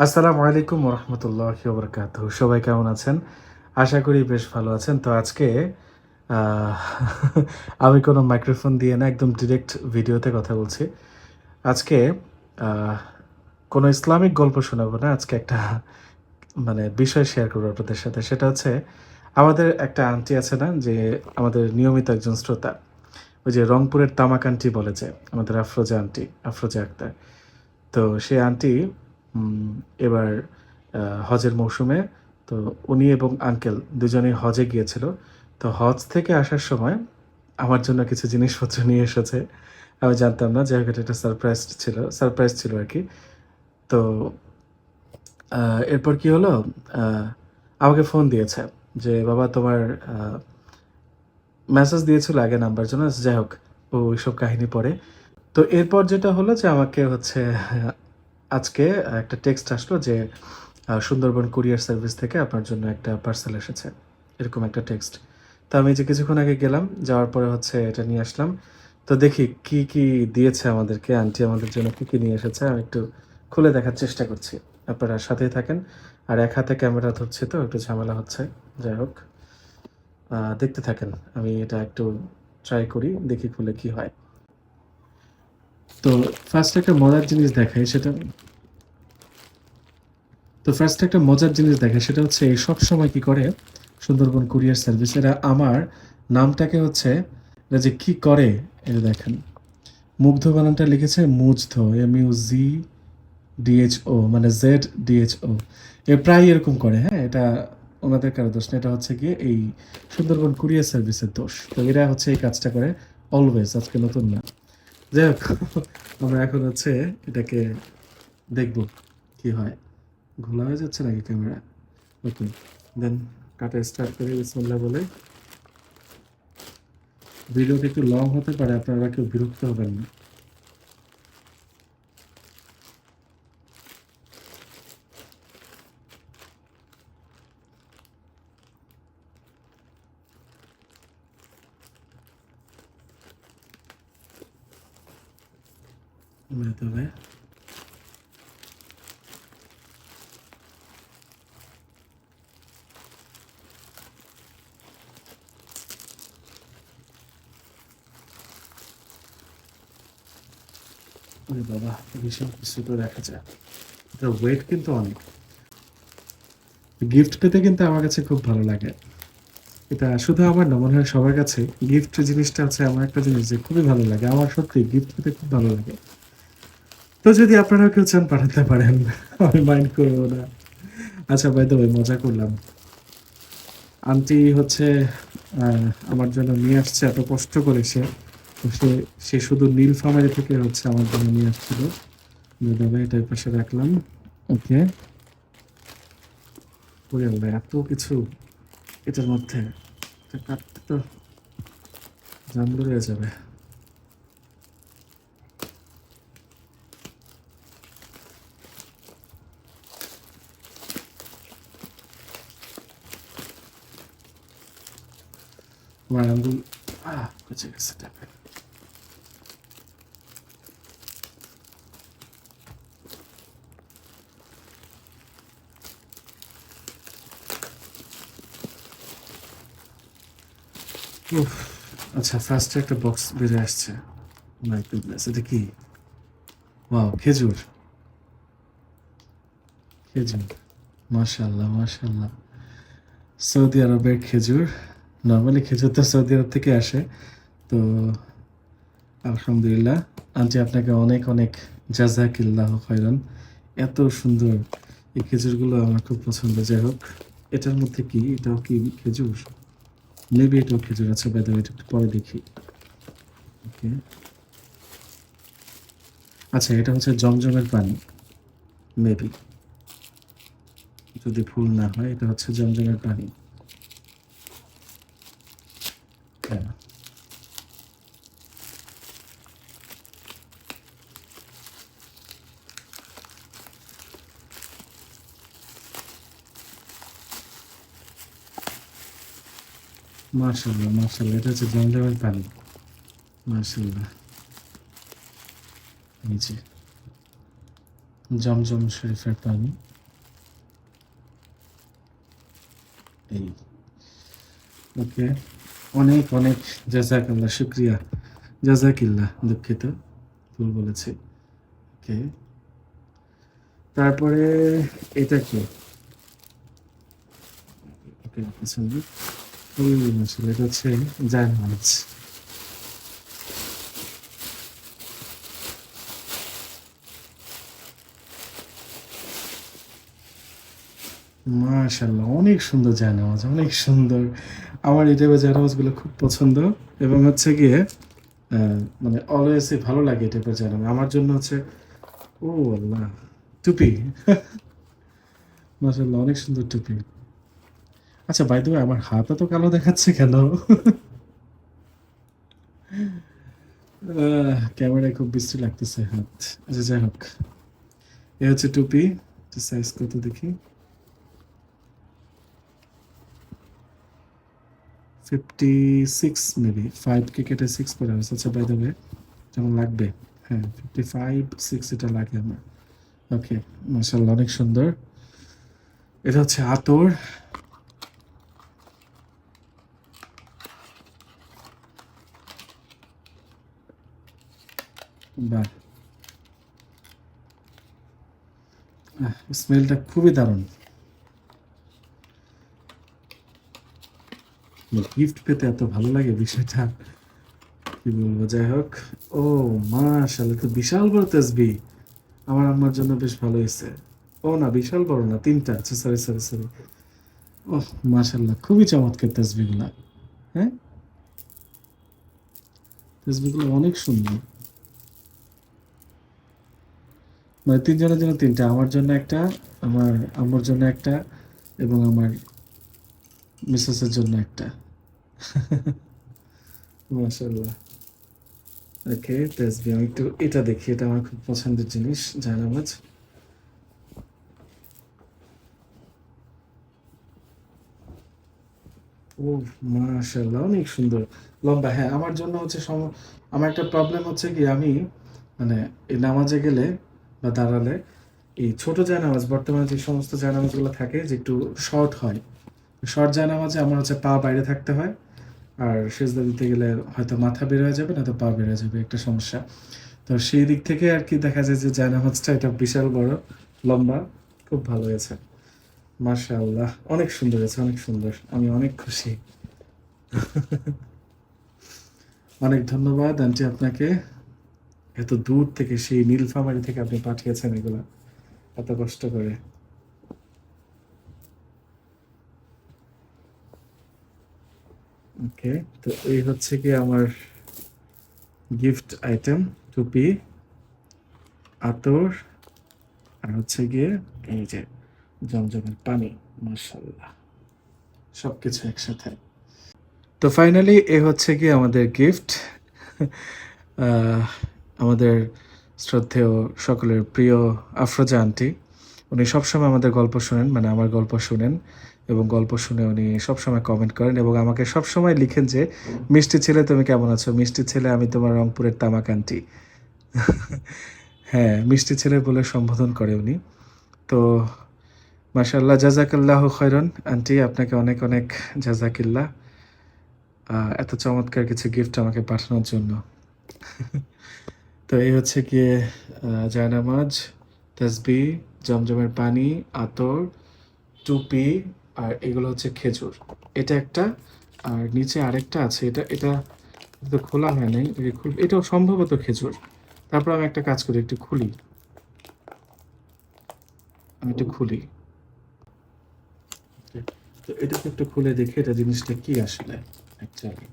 আসসালামু আলাইকুম ওরহমতুল্লাহি ওবরাকাতুহু। সবাই কেমন আছেন? আশা করি বেশ ভালো আছেন। তো আজকে আহ আমি কোনো মাইক্রোফোন দিয়ে না, একদম ডিরেক্ট ভিডিওতে কথা বলছি। আজকে আহ কোনো ইসলামিক গল্প শোনাবো না। আজকে একটা বিষয় শেয়ার করবো আপনাদের সাথে। সেটা হচ্ছে, আমাদের একটা আন্টি আছে না, যে আমাদের নিয়মিত একজন শ্রোতা। ওই যে রংপুরের তামাক আন্টি বলে যে, আমাদের আফরোজা আন্টি, আফরোজা আক্তার। তো সেই আন্টি উম এবার হজের মৌসুমে, তো উনি এবং আঙ্কেল দুজনেই হজে গিয়েছিল। তো হজ থেকে আসার সময় আমার জন্য কিছু জিনিসপত্র নিয়ে এসেছে। আমি জানতাম না। যাই হোক, এটা একটা সারপ্রাইজ ছিল আরকি। তো এরপর কি হলো? আ আমাকে ফোন দিয়েছে যে, "বাবা তোমার" আ মেসেজ দিয়েছিল আগে নাম্বার জন্য। যাই হোক, ও ওইসব কাহিনী পরে। তো এরপর যেটা হলো যে, আমাকে হচ্ছে আজকে একটা টেক্সট আসলো যে, সুন্দরবন কুরিয়ার সার্ভিস থেকে আপনার জন্য একটা পার্সেল এসেছে। এরকম একটা টেক্সট। তো আমি যে কিছুক্ষণ আগে গেলাম, যাওয়ার পরে হচ্ছে এটা নিয়ে আসলাম। তো দেখি কি দিয়েছে আমাদেরকে, আন্টি আমাদের জন্য কি নিয়ে এসেছে। আমি একটু খুলে দেখার চেষ্টা করছি। আপনারা সাথেই থাকেন। আর এক হাতে ক্যামেরা ধরছি তো একটু ঝামেলা হচ্ছে। যাই হোক, দেখতে থাকেন। আমি এটা একটু ট্রাই করি, দেখি খুলে কি হয়। তো ফার্স্ট একটা মজার জিনিস দেখাই সেটা তো ফার্স্ট একটা মজার জিনিস দেখাই সেটা হচ্ছে, এই সবসময় কি করে সুন্দরবন কুরিয়ার সার্ভিস, এরা আমার নামটাকে হচ্ছে, এরা যে কি করে, এটা দেখেন। মুগ্ধ বানানটা লিখেছে মুগ্ধ, MUZDHO, মানে ZDHO। এ প্রায় এরকম করে। হ্যাঁ, এটা ওনাদের কারো দোষ না, এটা হচ্ছে গিয়ে এই সুন্দরবন কুরিয়ার সার্ভিসের দোষ। তো এরা হচ্ছে এই কাজটা করে অলওয়েজ, আজকে নতুন না। যাই হোক, আমরা এখন হচ্ছে এটাকে দেখব কি হয়। ঘোলা হয়ে যাচ্ছে নাকি ক্যামেরা? ওকে, দেন কাটা স্টার্ট করে বিসমিল্লাহ বলে। ভিডিওটা একটু লং হতে পারে, আপনারা কেউ বিরক্ত হবেন না। তবে ওরে বাবা, ভীষণ কিছু তো দেখা যায়। এটা ওয়েট কিন্তু অনেক। গিফট পেতে কিন্তু আমার কাছে খুব ভালো লাগে। এটা শুধু আমার না, মনে হয় সবার কাছে গিফট জিনিসটা হচ্ছে এমন একটা জিনিস যে খুবই ভালো লাগে। আমার সত্যি গিফট পেতে খুব ভালো লাগে। তো যদি আপনারাও কেউ চান পাঠাতে পারেন, আমি মাইন্ড করবো না। আচ্ছা, বাই দ্য ওয়ে, মজা করলাম। আন্টি হচ্ছে আমার জন্য নিয়ে আসছে এত কষ্ট করে। তো সে শুধু নীলফামারী থেকে হচ্ছে আমার জন্য নিয়ে আসছিল। দাদা এটার পাশে রাখলাম। ওকে, ওরে আল্লাহ, এত কিছু এটার মধ্যে! এটা কাটতে তো জান বেরিয়ে যাবে। আমার আঙ্গুল বেঁচে গেছে টাকা। উফ, আচ্ছা, ফার্স্টে একটা বক্স বেরিয়ে আসছে। মাই গুডনেস, এটা কি? ওয়াও, খেজুর। খেজুর, মাশাআল্লাহ মাশাআল্লাহ। সৌদি আরবের খেজুর। নরমালি খেজুর তো সৌদি আরব থেকে আসে। তো আলহামদুলিল্লাহ, আন্টি আপনাকে অনেক অনেক জাযাকিল্লাহু খাইরান। এত সুন্দর এই খেজুরগুলো আমার খুব পছন্দ। যাই হোক, এটার মধ্যে কি? এটাও কি খেজুর? মেবি এটাও খেজুর। আচ্ছা, বাই দ্য ওয়ে, এটা একটু পরে দেখি। ওকে, আচ্ছা, এটা হচ্ছে জমজমের পানি। মেবি, যদি ভুল না হয়, এটা হচ্ছে জমজমের পানি। হ্যাঁ, মাশাআল্লাহ মাশাআল্লাহ, এটা হচ্ছে জমজমের পানি। মাশাআল্লাহ, এই যে জমজম শরীফের পানি। এই ওকে, অনেক অনেক জাজাকাল্লাহ, শুক্রিয়া, জাজাকিল্লাহ, দুঃখিত ভুল বলেছি। ওকে, তারপরে এটা কি? ওকে, পিছনে ওই আসলে এটা হচ্ছে জায়নামাজ। মাশাআল্লাহ, অনেক সুন্দর জায়নামাজ, অনেক সুন্দর। আমার এই টাইপের জায়নামাজগুলো খুব পছন্দ এবং হচ্ছে গিয়ে মানে অলওয়েজই ভালো লাগে এই টাইপের জায়নামাজ। আমার জন্য হচ্ছে ও আল্লাহ, টুপি। মাশাআল্লাহ, অনেক সুন্দর টুপি। আচ্ছা, বাই দ্য ওয়ে, আমার হাত এত কালো দেখাচ্ছে কেন? ক্যামেরায় খুব বিশ্রী লাগতেছে হাত। আচ্ছা, যাই হোক, এ হচ্ছে টুপি। সাইজ কত দেখি, 56 মেবি, 5 কে কেটে 6 করে আছে। আচ্ছা, বাই দ্য ওয়ে, যেমন লাগবে, হ্যাঁ 55, 6 এটা লাগে আমার। ওকে, মাশাআল্লাহ, অনেক সুন্দর। এটা হচ্ছে আতর। বাহ, স্মেলটা খুবই দারুণ। গিফট পেতে এত ভালো লাগে বিষয়টা, কি বলবো। যাই হোক, ও মাশাআল্লাহ, তো বিশাল বড় তাসবিহ। আমার আম্মার জন্য বেশ ভালো হয়েছে। ও না, বিশাল বড় না, 3টা। আচ্ছা, সরি সরি সরি। ওহ মাশাআল্লাহ, খুবই চমৎকার তাসবিহগুলা। হ্যাঁ, তাসবিহগুলো অনেক সুন্দর। মানে 3 জনের জন্য 3টা, আমার জন্য একটা, আমার আম্মুর জন্য একটা, এবং আমার মিসেসের জন্য একটা। মাশাআল্লাহ। ওকে, তাসবিহ আমি একটু এটা দেখি, এটা আমার খুব পছন্দের জিনিস, জায়নামাজ। ও মাশাআল্লাহ, অনেক সুন্দর, লম্বা। হ্যাঁ, আমার জন্য হচ্ছে আমার একটা প্রবলেম হচ্ছে কি, আমি মানে এই নামাজে গেলে বা দাঁড়ালে, এই ছোট জায়নামাজ, বর্তমানে যে সমস্ত জায়নামাজগুলো থাকে যে একটু শর্ট হয়, শর্ট জায়নামাজে আমার হচ্ছে পা বাইরে থাকতে হয়। আর সেজদা দিতে গেলে হয়তো মাথা বের হয়ে যাবে, না তো পা বের হয়ে যাবে, একটা সমস্যা। তো সেই দিক থেকে আর কি দেখা যায় যে জায়নামাজটা এটা বিশাল বড়, লম্বা, খুব ভালো হয়েছে। মাশাআল্লাহ, অনেক সুন্দর হয়েছে, অনেক সুন্দর, আমি অনেক খুশি। অনেক ধন্যবাদ আন্টি আপনাকে, এত দূর থেকে, সেই নীলফামারী থেকে আপনি পাঠিয়েছেন এগুলা এত কষ্ট করে। ওকে, তো এই হচ্ছে কি আমার গিফট আইটেম, টুপি, আতর, আর হচ্ছে গিয়ে এই যে জমজমের পানি। মাশাআল্লাহ, সবকিছু একসাথে। তো ফাইনালি এ হচ্ছে কি আমাদের গিফট। আমাদের শ্রদ্ধেয় সকলের প্রিয় আফরোজা আন্টি, উনি সবসময় আমাদের গল্প শোনেন, মানে আমার গল্প শুনেন, এবং গল্প শুনে উনি সবসময় কমেন্ট করেন এবং আমাকে সবসময় লিখেন যে, মিষ্টি ছেলে তুমি কেমন আছো, মিষ্টি ছেলে আমি তোমার রংপুরের তামাক আন্টি। হ্যাঁ, মিষ্টি ছেলে বলে সম্বোধন করে উনি। তো মাশাআল্লাহ, জাজাকাল্লাহ খৈরন আন্টি, আপনাকে অনেক অনেক জাজাকিল্লাহ, এত চমৎকার কিছু গিফট আমাকে পাঠানোর জন্য। তো এই হচ্ছে গিয়ে জায়নামাজ, তাসবিহ, জমজমের পানি, আতর, টুপি, আর এগুলো হচ্ছে খেজুর। এটা একটা, আর নিচে আরেকটা আছে, এটা এটা তো খোলা হয় নাই, এটাকে এটাও সম্ভবত খেজুর। তারপর আমি একটা কাজ করি, একটু খুলি, আমি একটু খুলি। তো এটাকে একটু খুলে দেখি এটা জিনিসটা কি আসলে অ্যাকচুয়ালি।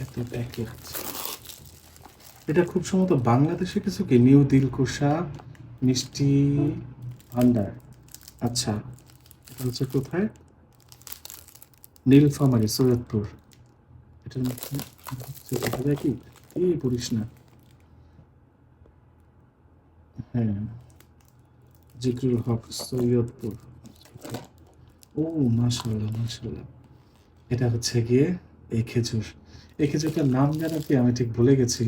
এত প্যাকেট, এটা খুব সম্ভবত বাংলাদেশে কিছু কি নিউ দিলকুশা মিষ্টি ভান্ডার। আচ্ছা, এটা হচ্ছে কোথায়? নীলফামারী, সৈয়দপুর। এটার মধ্যে এটা দেখি, এই পড়িস না। হ্যাঁ, জিকরুল হক, সৈয়দপুর। ও মাশাআল্লাহ, মাশাআল্লাহ। এটা হচ্ছে গিয়ে এই খেজুর। এই খেজুরটার নাম যেন কি আমি ঠিক ভুলে গেছি।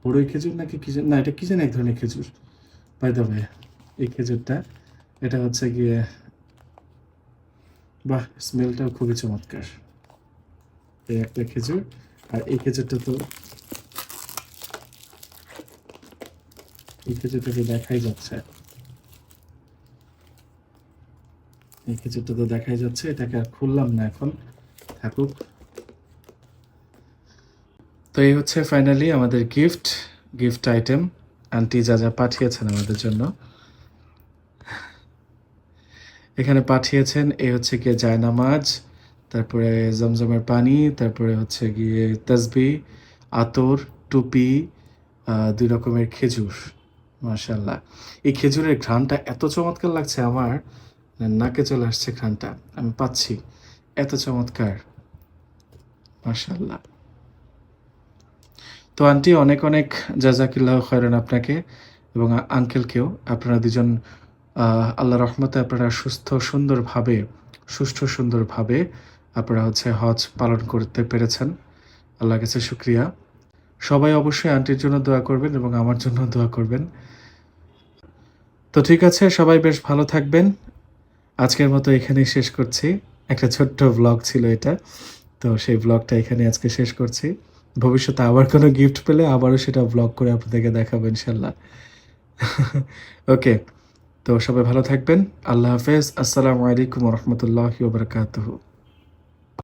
বড়ই খেজুর নাকি কি না, এটা কি যেন এক ধরনের খেজুর। বাই দ্য ওয়ে, এই খেজুরটা, এটা হচ্ছে গিয়ে, বাহ, স্মেলটাও খুবই চমৎকার। এই একটা খেজুর। আর এই খেজুরটা তো, এই খেজুরটা তো দেখাই যাচ্ছে, এই খেজুরটা তো দেখাই যাচ্ছে। এটাকে আর খুললাম না এখন, থাকুক। তো এই হচ্ছে ফাইনালি আমাদের গিফট আইটেম। আন্টি যা যা পাঠিয়েছেন আমাদের জন্য, এখানে পাঠিয়েছেন। এই হচ্ছে গিয়ে জায়নামাজ, তারপরে জমজমের পানি, তারপরে হচ্ছে গিয়ে তসবি, আতর, টুপি, ২ রকমের খেজুর। মাশাআল্লাহ। এই খেজুরের ঘ্রাণটা এত চমৎকার লাগছে আমার, নাকে চলে আসছে ঘ্রাণটা। আমি পাচ্ছি, এত চমৎকার। মাশাআল্লাহ। তো আন্টি অনেক, অনেক জাযাকিল্লাহু খাইরান আপনাকে এবং আঙ্কেলকেও। আপনারা দুজন আল্লাহর রহমতে আপনারা সুষ্ঠু সুন্দরভাবে আপনারা হচ্ছে হজ পালন করতে পেরেছেন। আল্লাহর কাছে শুকরিয়া। সবাই অবশ্যই আন্টির জন্য দোয়া করবেন এবং আমার জন্য দোয়া করবেন। তো ঠিক আছে, সবাই বেশ ভালো থাকবেন। আজকের মতো এখানেই শেষ করছি। একটা ছোট্ট ভ্লগ ছিল এটা। তো সেই ভ্লগটা এখানে আজকে শেষ করছি। ভবিষ্যতে আবার কোনো গিফট পেলে আবারও সেটা ভ্লগ করে আপনাদেরকে দেখাবো ইনশাল্লাহ। ওকে, তো সবাই ভালো থাকবেন। আল্লাহ হাফেজ। আসসালামু আলাইকুম ওয়া রাহমাতুল্লাহি ওয়া বারাকাতুহু।